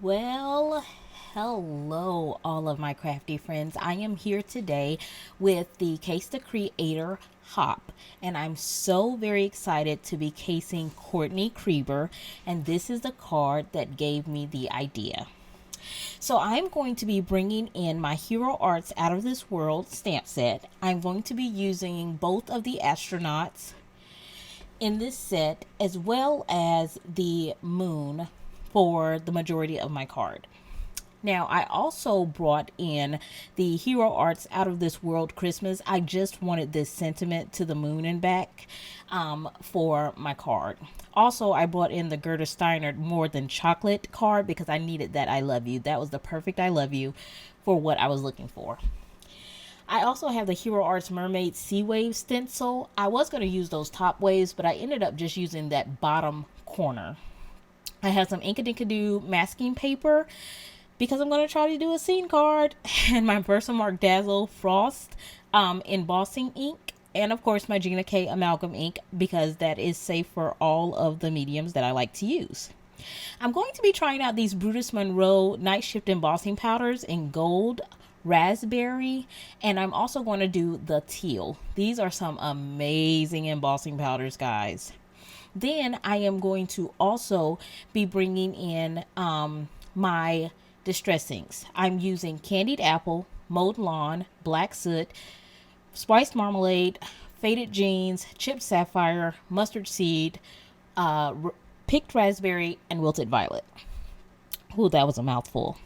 Well, hello, all of my crafty friends. I am here today with the Case the Creator Hop, and I'm so very excited to be casing Courtney Kreeber, and this is the card that gave me the idea. So I'm going to be bringing in my Hero Arts Out of This World stamp set. I'm going to be using both of the astronauts in this set as well as the moon for the majority of my card. Now, I also brought in the Hero Arts Out of This World Christmas. I just wanted this sentiment to the moon and back for my card. Also, I brought in the Gerda Steiner More Than Chocolate card because I needed that I love you. That was the perfect I love you for what I was looking for. I also have the Hero Arts Mermaid Sea Wave stencil. I was going to use those top waves, but I ended up just using that bottom corner. I have some Inkadinkado masking paper because I'm going to try to do a scene card, and my VersaMark Dazzle Frost embossing ink, and of course my Gina K amalgam ink because that is safe for all of the mediums that I like to use. I'm going to be trying out these Brutus Monroe Night Shift embossing powders in gold, raspberry, and I'm also going to do the teal. These are some amazing embossing powders, guys. Then I am going to also be bringing in my distress inks. I'm using Candied Apple, Mowed Lawn, Black Soot, Spiced Marmalade, Faded Jeans, Chipped Sapphire, Mustard Seed, Picked Raspberry, and Wilted Violet. Ooh, that was a mouthful.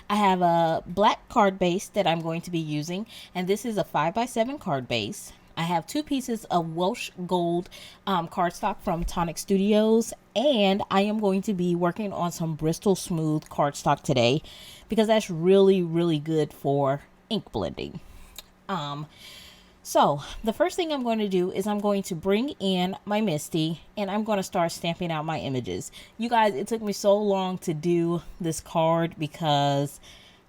I have a black card base that I'm going to be using, and this is a 5x7 card base. I have two pieces of Welsh Gold cardstock from Tonic Studios, and I am going to be working on some Bristol Smooth cardstock today because that's really, really good for ink blending. So the first thing I'm going to do is I'm going to bring in my Misty and I'm going to start stamping out my images. You guys, it took me so long to do this card because,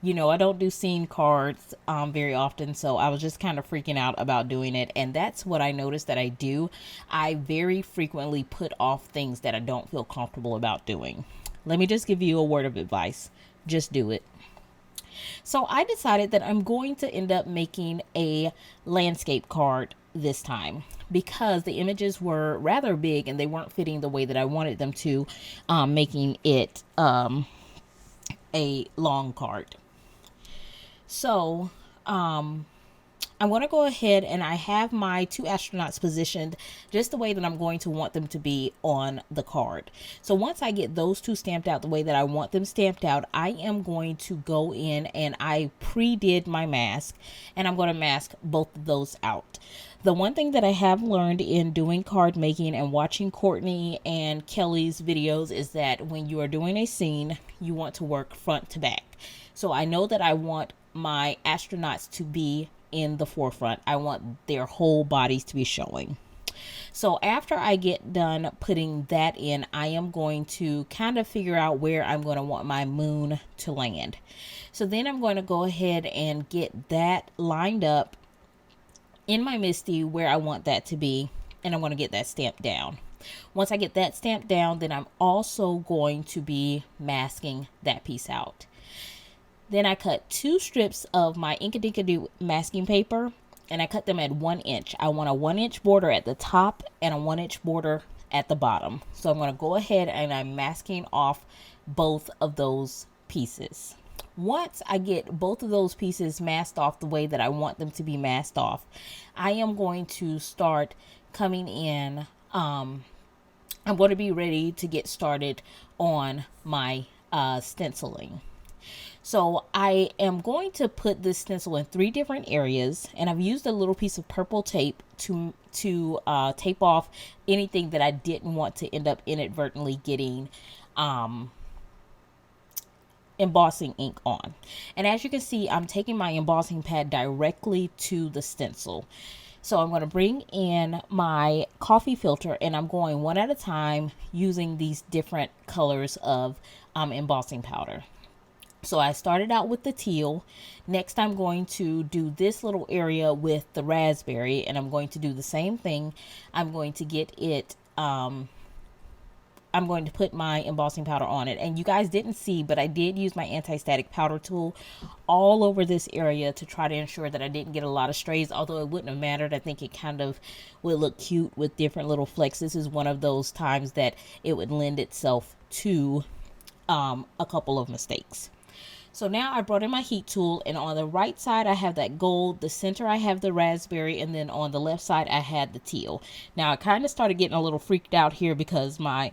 you know, I don't do scene cards very often. So I was just kind of freaking out about doing it. And that's what I noticed that I do. I very frequently put off things that I don't feel comfortable about doing. Let me just give you a word of advice. Just do it. So I decided that I'm going to end up making a landscape card this time because the images were rather big and they weren't fitting the way that I wanted them to, making it a long card. So I'm going to go ahead and I have my two astronauts positioned just the way that I'm going to want them to be on the card. So once I get those two stamped out the way that I want them stamped out, I am going to go in and I pre-did my mask and I'm going to mask both of those out. The one thing that I have learned in doing card making and watching Courtney and Kelly's videos is that when you are doing a scene, you want to work front to back. So I know that I want my astronauts to be in the forefront. I want their whole bodies to be showing. So after I get done putting that in, I am going to kind of figure out where I'm going to want my moon to land. So then I'm going to go ahead and get that lined up in my Misty where I want that to be, and I'm going to get that stamped down. Once I get that stamped down, then I'm also going to be masking that piece out. Then I cut two strips of my Inkadinkado masking paper and I cut them at 1 inch. I want a 1 inch border at the top and a 1 inch border at the bottom. So I'm going to go ahead and I'm masking off both of those pieces. Once I get both of those pieces masked off the way that I want them to be masked off, I am going to start coming in. I'm going to be ready to get started on my stenciling. So I am going to put this stencil in 3 different areas, and I've used a little piece of purple tape to tape off anything that I didn't want to end up inadvertently getting embossing ink on. And as you can see, I'm taking my embossing pad directly to the stencil. So I'm going to bring in my coffee filter and I'm going one at a time using these different colors of embossing powder. So I started out with the teal. Next, I'm going to do this little area with the raspberry, and I'm going to do the same thing. I'm going to get it I'm going to put my embossing powder on it. And you guys didn't see, but I did use my anti-static powder tool all over this area to try to ensure that I didn't get a lot of strays, although it wouldn't have mattered. I think it kind of would look cute with different little flecks. This is one of those times that it would lend itself to a couple of mistakes. So now I brought in my heat tool, and on the right side I have that gold, the center I have the raspberry, and then on the left side I had the teal. Now I kind of started getting a little freaked out here because my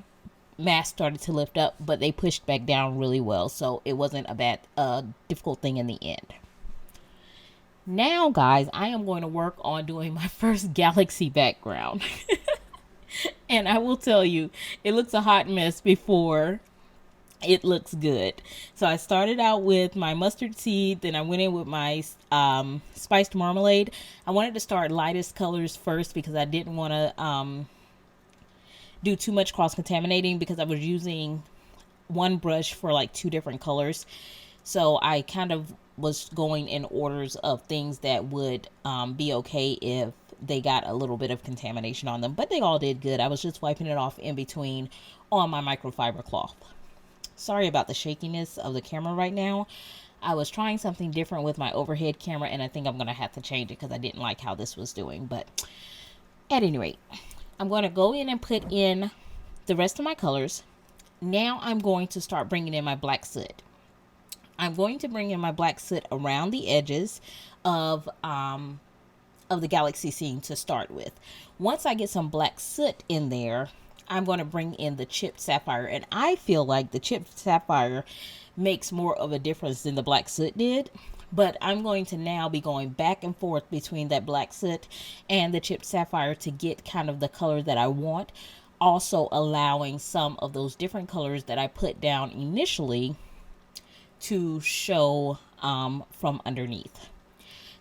mask started to lift up, but they pushed back down really well, so it wasn't a bad difficult thing in the end. Now guys, I am going to work on doing my first galaxy background. And I will tell you, it looks a hot mess before it looks good. So I started out with my mustard seed, then I went in with my spiced marmalade. I wanted to start lightest colors first because I didn't want to do too much cross contaminating, because I was using one brush for like 2 different colors. So I kind of was going in orders of things that would be okay if they got a little bit of contamination on them, but they all did good. I was just wiping it off in between on my microfiber cloth. Sorry about the shakiness of the camera right now. I was trying something different with my overhead camera, and I think I'm going to have to change it because I didn't like how this was doing. But at any rate, I'm going to go in and put in the rest of my colors. Now I'm going to start bringing in my black soot. I'm going to bring in my black soot around the edges of the galaxy scene to start with. Once I get some black soot in there, I'm going to bring in the chipped sapphire, and I feel like the chipped sapphire makes more of a difference than the black soot did. But I'm going to now be going back and forth between that black soot and the chipped sapphire to get kind of the color that I want, also allowing some of those different colors that I put down initially to show from underneath.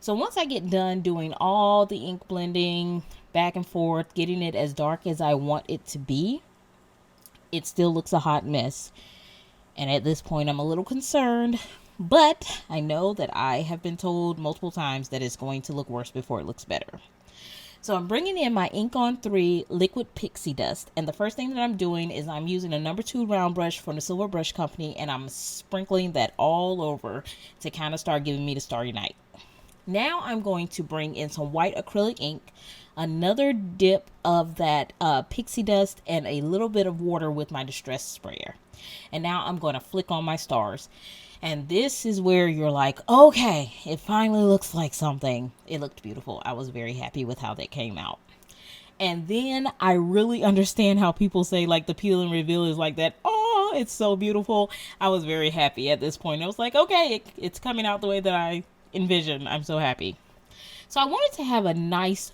So once I get done doing all the ink blending back and forth, getting it as dark as I want it to be, it still looks a hot mess. And at this point, I'm a little concerned, but I know that I have been told multiple times that it's going to look worse before it looks better. So I'm bringing in my Ink on 3 liquid pixie dust, and the first thing that I'm doing is I'm using a number 2 round brush from the Silver Brush Company, and I'm sprinkling that all over to kind of start giving me the starry night. Now I'm going to bring in some white acrylic ink, another dip of that pixie dust, and a little bit of water with my distress sprayer. And now I'm going to flick on my stars. And this is where you're like, okay, it finally looks like something. It looked beautiful. I was very happy with how that came out. And then I really understand how people say like the peel and reveal is like that. Oh, it's so beautiful. I was very happy at this point. I was like, okay, it's coming out the way that I envisioned. I'm so happy. So I wanted to have a nice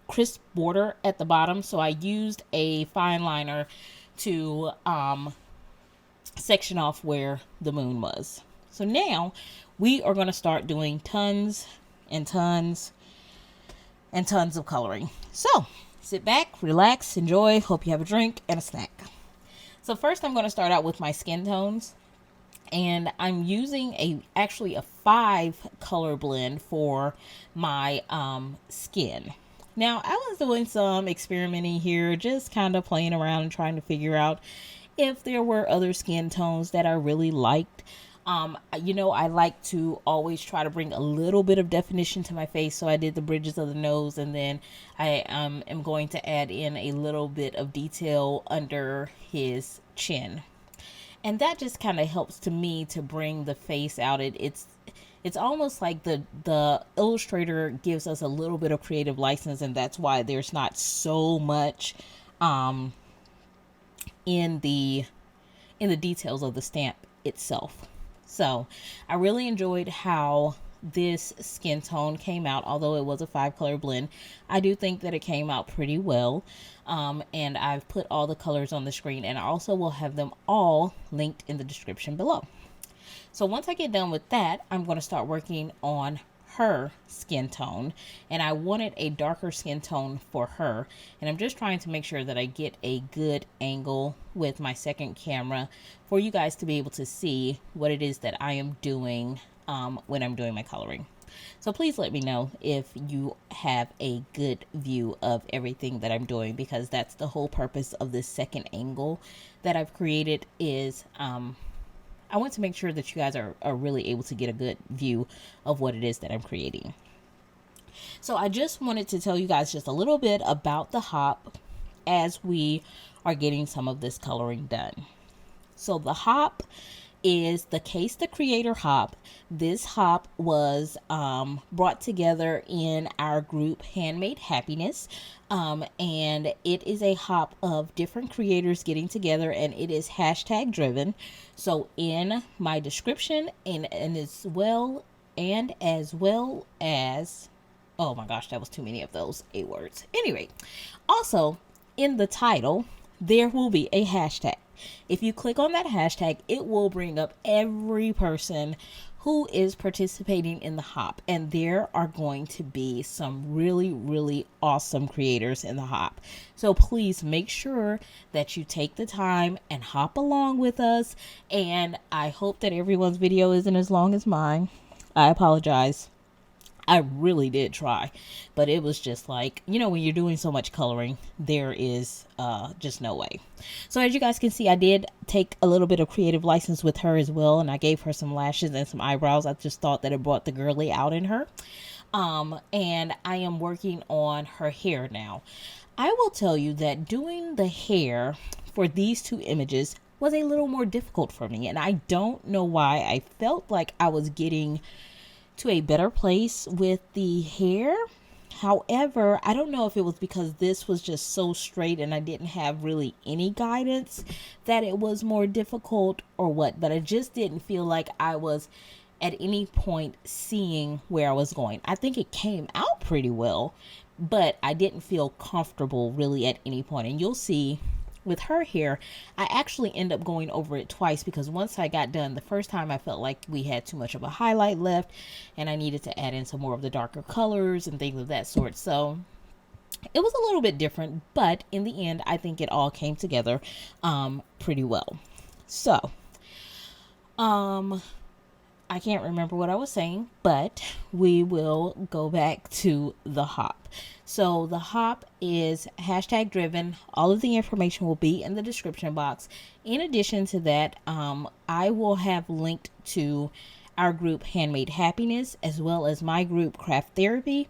crisp border at the bottom. So I used a fine liner to section off where the moon was. So now we are going to start doing tons and tons and tons of coloring. So sit back, relax, enjoy. Hope you have a drink and a snack. So first I'm going to start out with my skin tones, and I'm using actually a 5 color blend for my skin. Now I was doing some experimenting here, just kind of playing around and trying to figure out if there were other skin tones that I really liked. You know, I like to always try to bring a little bit of definition to my face. So I did the bridges of the nose, and then I am going to add in a little bit of detail under his chin. And that just kind of helps to me to bring the face out. It's almost like the illustrator gives us a little bit of creative license, and that's why there's not so much in the details of the stamp itself. So I really enjoyed how this skin tone came out. Although it was a 5 color blend, I do think that it came out pretty well. And I've put all the colors on the screen, and I also will have them all linked in the description below. So once I get done with that, I'm going to start working on her skin tone, and I wanted a darker skin tone for her, and I'm just trying to make sure that I get a good angle with my second camera for you guys to be able to see what it is that I am doing when I'm doing my coloring. So please let me know if you have a good view of everything that I'm doing, because that's the whole purpose of this second angle that I've created is I want to make sure that you guys are really able to get a good view of what it is that I'm creating. So I just wanted to tell you guys just a little bit about the hop as we are getting some of this coloring done. So the hop is the Case the Creator hop. This hop was brought together in our group Handmade Happiness, and it is a hop of different creators getting together, and it is hashtag driven. So in my description and as well as oh my gosh, that was too many of those A words. Anyway, also in the title there will be a hashtag. If you click on that hashtag, it will bring up every person who is participating in the hop, and there are going to be some really awesome creators in the hop. So please make sure that you take the time and hop along with us, and I hope that everyone's video isn't as long as mine. I apologize. I really did try, but it was just like, you know, when you're doing so much coloring, there is just no way. So as you guys can see, I did take a little bit of creative license with her as well, and I gave her some lashes and some eyebrows. I just thought that it brought the girly out in her. And I am working on her hair now. I will tell you that doing the hair for these two images was a little more difficult for me, and I don't know why. I felt like I was getting to a better place with the hair. However, I don't know if it was because this was just so straight and I didn't have really any guidance that it was more difficult or what, but I just didn't feel like I was at any point seeing where I was going. I think it came out pretty well, but I didn't feel comfortable really at any point. And you'll see with her hair, I actually end up going over it twice, because once I got done the first time, I felt like we had too much of a highlight left and I needed to add in some more of the darker colors and things of that sort. So it was a little bit different, but in the end, I think it all came together pretty well. So I can't remember what I was saying, but we will go back to the hop. So the hop is hashtag driven. All of the information will be in the description box. In addition to that, I will have linked to our group Handmade Happiness as well as my group Craft Therapy,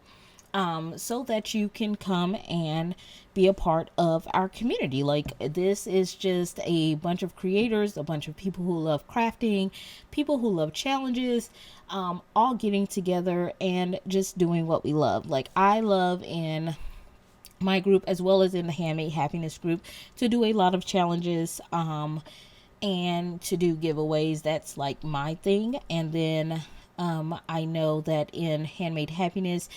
so that you can come and be a part of our community. Like, this is just a bunch of creators, a bunch of people who love crafting, people who love challenges, all getting together and just doing what we love. Like, I love in my group as well as in the Handmade Happiness group to do a lot of challenges and to do giveaways. That's like my thing. And then I know that in Handmade Happiness,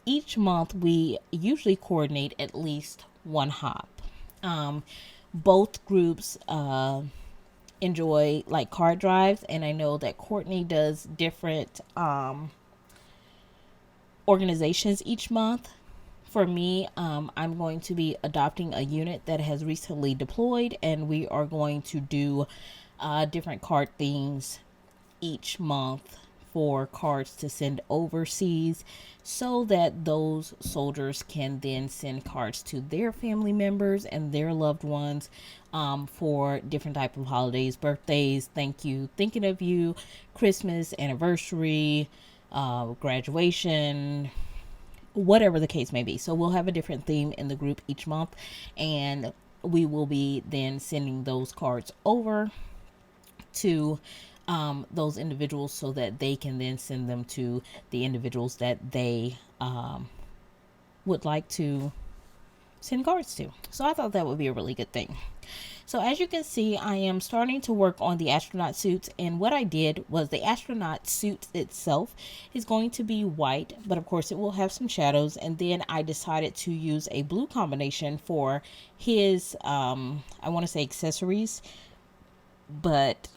each month we usually coordinate at least one hop. Both groups enjoy like card drives, and I know that Courtney does different organizations each month. For me, I'm going to be adopting a unit that has recently deployed, and we are going to do different card themes each month for cards to send overseas, so that those soldiers can then send cards to their family members and their loved ones for different type of holidays, birthdays, thank you, thinking of you, Christmas, anniversary, graduation, whatever the case may be. So we'll have a different theme in the group each month, and we will be then sending those cards over to those individuals so that they can then send them to the individuals that they would like to send cards to. So I thought that would be a really good thing. So as you can see, I am starting to work on the astronaut suits, and what I did was the astronaut suit itself is going to be white, but of course it will have some shadows, and then I decided to use a blue combination for his I want to say accessories, but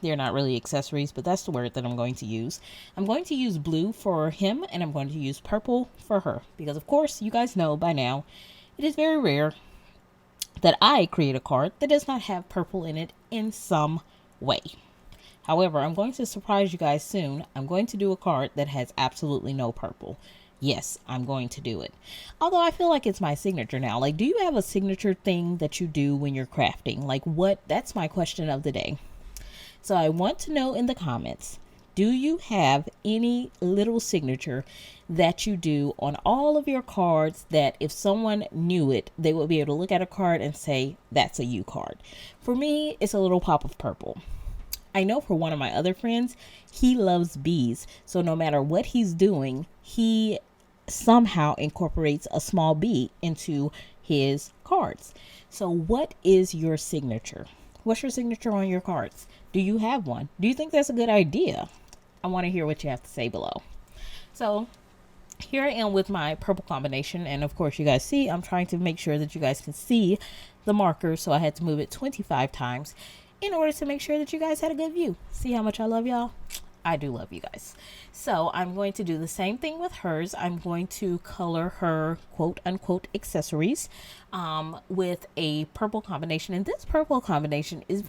they're not really accessories, but that's the word that I'm going to use. I'm going to use blue for him, and I'm going to use purple for her, because of course you guys know by now it is very rare that I create a card that does not have purple in it in some way. However, I'm going to surprise you guys soon. I'm going to do a card that has absolutely no purple. Yes, I'm going to do it. Although I feel like it's my signature now. Like, do you have a signature thing that you do when you're crafting? Like, what? That's my question of the day. So I want to know in the comments, do you have any little signature that you do on all of your cards that if someone knew it, they would be able to look at a card and say, that's a you card? For me, it's a little pop of purple. I know for one of my other friends, he loves bees. So no matter what he's doing, he somehow incorporates a small bee into his cards. So what is your signature? What's your signature on your cards? Do you have one? Do you think that's a good idea? I want to hear what you have to say below. So here I am with my purple combination. And of course, you guys see, I'm trying to make sure that you guys can see the marker. So I had to move it 25 times in order to make sure that you guys had a good view. See how much I love y'all? I do love you guys. So I'm going to do the same thing with hers. I'm going to color her quote unquote accessories with a purple combination. And this purple combination is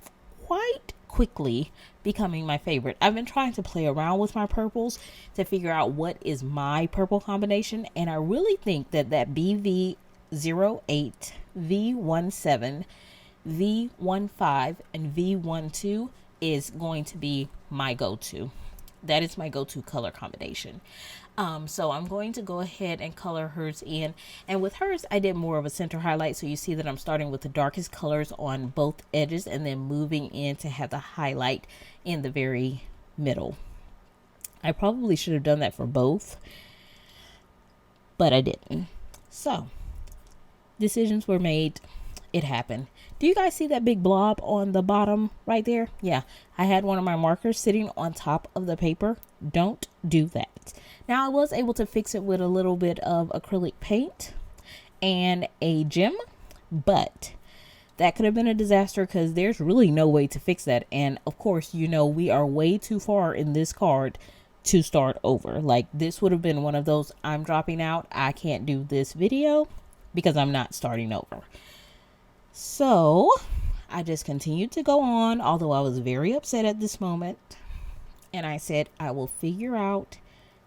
quite quickly becoming my favorite. I've been trying to play around with my purples to figure out what is my purple combination. And I really think that BV08, V17, V15, and V12 is going to be my go-to. That is my go-to color combination. So I'm going to go ahead and color hers in. And with hers, I did more of a center highlight. So you see that I'm starting with the darkest colors on both edges and then moving in to have the highlight in the very middle. I probably should have done that for both, but I didn't. So decisions were made. It happened. Do you guys see that big blob on the bottom right there? Yeah, I had one of my markers sitting on top of the paper. Don't do that. Now I was able to fix it with a little bit of acrylic paint and a gem, but that could have been a disaster because there's really no way to fix that. And of course, you know, we are way too far in this card to start over. Like, this would have been one of those, I'm dropping out, I can't do this video because I'm not starting over. So I just continued to go on, although I was very upset at this moment. And I said, I will figure out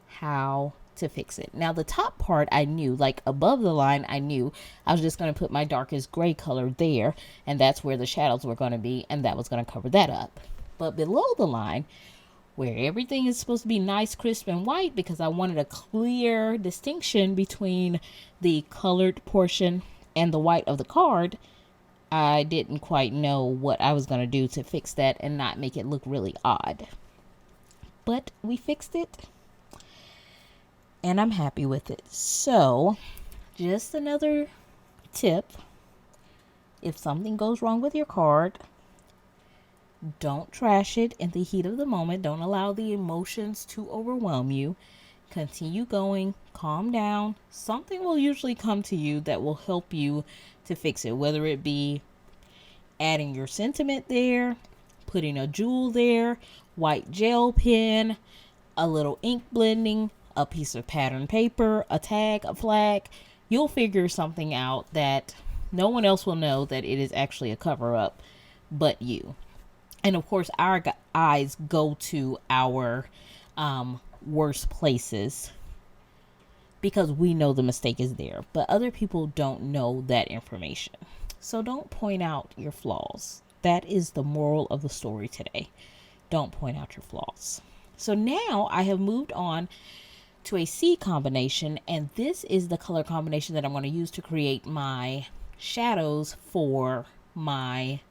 how to fix it. Now, the top part I knew, like above the line, I knew I was just going to put my darkest gray color there. And that's where the shadows were going to be. And that was going to cover that up. But below the line, where everything is supposed to be nice, crisp, and white, because I wanted a clear distinction between the colored portion and the white of the card, I didn't quite know what I was going to do to fix that and not make it look really odd. But we fixed it, and I'm happy with it. So, just another tip. If something goes wrong with your card, don't trash it in the heat of the moment. Don't allow the emotions to overwhelm you. Continue going, calm down. Something will usually come to you that will help you to fix it, whether it be adding your sentiment there, putting a jewel there, white gel pen, a little ink blending, a piece of pattern paper, a tag, a flag. You'll figure something out that no one else will know that it is actually a cover-up but you. And of course, our eyes go to our worst places because we know the mistake is there, but other people don't know that information. So don't point out your flaws. That is the moral of the story today. Don't point out your flaws. So now I have moved on to a C combination, and this is the color combination that I'm going to use to create my shadows for my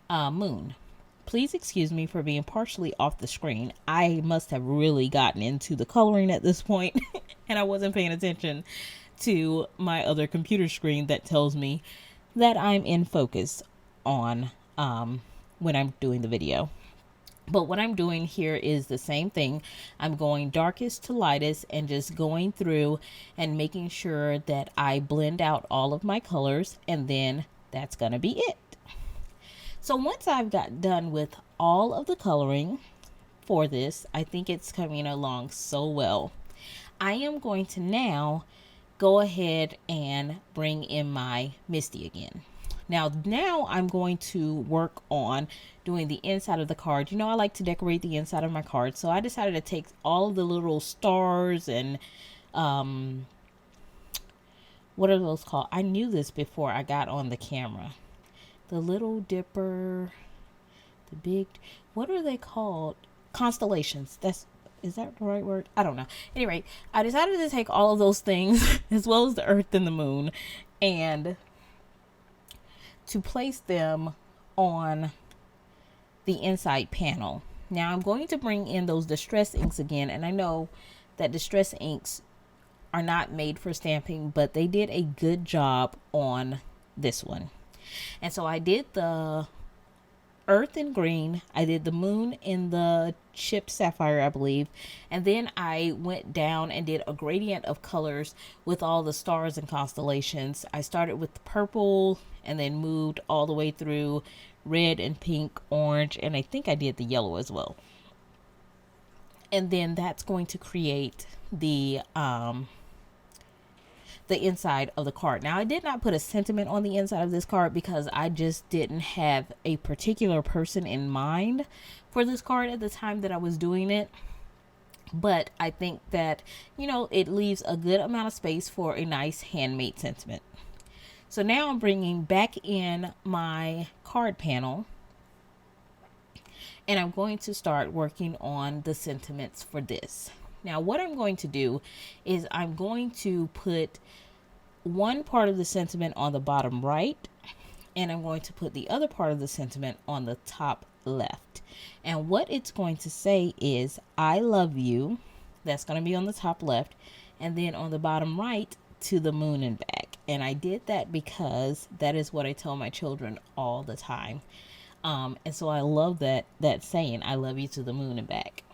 moon. Please excuse me for being partially off the screen. I must have really gotten into the coloring at this point and I wasn't paying attention to my other computer screen that tells me that I'm in focus on when I'm doing the video. But what I'm doing here is the same thing. I'm going darkest to lightest and just going through and making sure that I blend out all of my colors, and then that's gonna be it. So once I've got done with all of the coloring for this, I think it's coming along so well. I am going to now go ahead and bring in my Misty again. Now I'm going to work on doing the inside of the card. You know, I like to decorate the inside of my card. So I decided to take all of the little stars and, what are those called? I knew this before I got on the camera. The Little Dipper, the big, what are they called? Constellations. Is that the right word? I don't know. Anyway, I decided to take all of those things as well as the earth and the moon and to place them on the inside panel. Now I'm going to bring in those distress inks again, and I know that distress inks are not made for stamping, but they did a good job on this one. And so I did the earth in green, I did the moon in the chipped sapphire, I believe, and then I went down and did a gradient of colors with all the stars and constellations. I started with the purple and then moved all the way through red and pink, orange, and I think I did the yellow as well. And then that's going to create the inside of the card. Now I did not put a sentiment on the inside of this card because I just didn't have a particular person in mind for this card at the time that I was doing it. But I think that, you know, it leaves a good amount of space for a nice handmade sentiment. So now I'm bringing back in my card panel and I'm going to start working on the sentiments for this. Now what I'm going to do is I'm going to put one part of the sentiment on the bottom right, and I'm going to put the other part of the sentiment on the top left. And what it's going to say is, I love you. That's going to be on the top left. And then on the bottom right, to the moon and back. And I did that because that is what I tell my children all the time. And so I love that saying, I love you to the moon and back.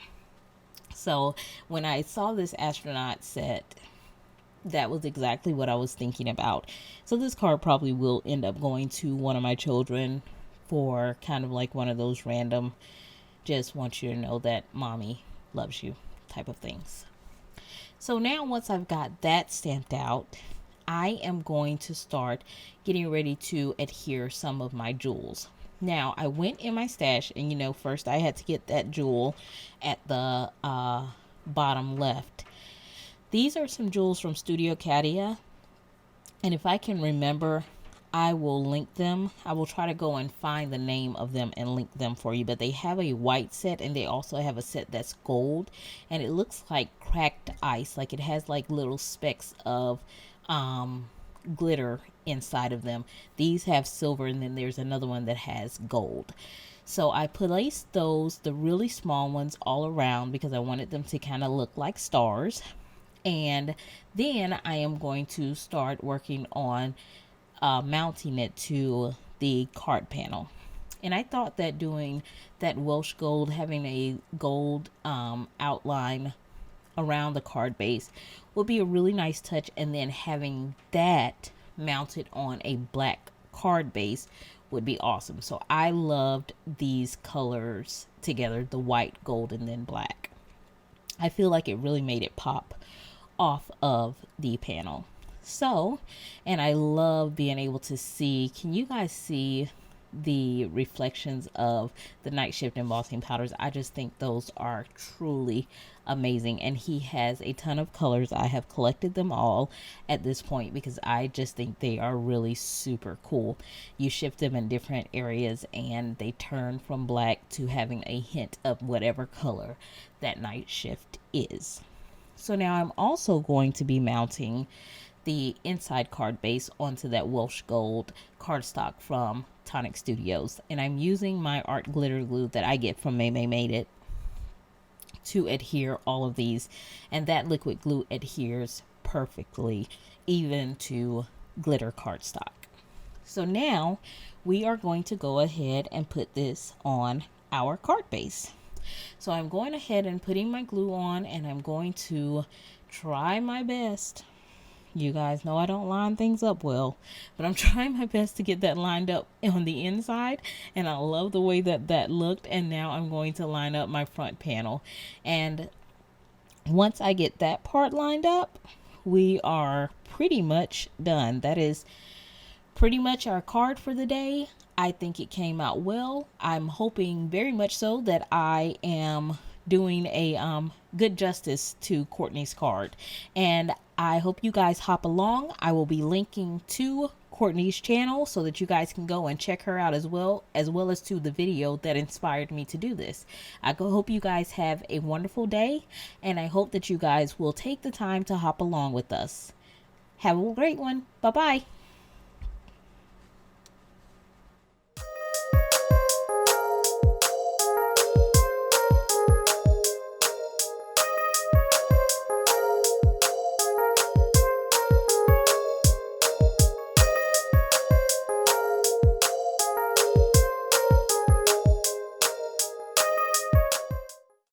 So when I saw this astronaut set, that was exactly what I was thinking about. So this card probably will end up going to one of my children for kind of like one of those random, just want you to know that mommy loves you type of things. So now once I've got that stamped out, I am going to start getting ready to adhere some of my jewels. Now I went in my stash and, you know, first I had to get that jewel at the bottom left. These are some jewels from Studio Keionna, and if I can remember, I will link them. I will try to go and find the name of them and link them for you. But they have a white set and they also have a set that's gold, and it looks like cracked ice. Like it has like little specks of glitter inside of them. These have silver, and then there's another one that has gold. So I placed those, the really small ones, all around because I wanted them to kind of look like stars. And then I am going to start working on mounting it to the card panel. And I thought that doing that Welsh gold, having a gold outline around the card base would be a really nice touch, and then having that mounted on a black card base would be awesome. So I loved these colors together, the white, gold, and then black. I feel like it really made it pop off of the panel. So, and I love being able to see, can you guys see the reflections of the night shift embossing powders? I just think those are truly amazing, and he has a ton of colors. I have collected them all at this point because I just think they are really super cool. You shift them in different areas and they turn from black to having a hint of whatever color that night shift is. So now I'm also going to be mounting the inside card base onto that Welsh gold cardstock from Tonic Studios, and I'm using my art glitter glue that I get from Made It to adhere all of these, and that liquid glue adheres perfectly even to glitter cardstock. So now we are going to go ahead and put this on our card base. So I'm going ahead and putting my glue on, and I'm going to try my best. You guys know I don't line things up well, but I'm trying my best to get that lined up on the inside, and I love the way that looked. And now I'm going to line up my front panel, and once I get that part lined up, we are pretty much done. That is pretty much our card for the day. I think it came out well. I'm hoping very much so that I am doing a good justice to Courtney's card. And I hope you guys hop along. I will be linking to Courtney's channel so that you guys can go and check her out as well as to the video that inspired me to do this. I hope you guys have a wonderful day, and I hope that you guys will take the time to hop along with us. Have a great one. Bye bye.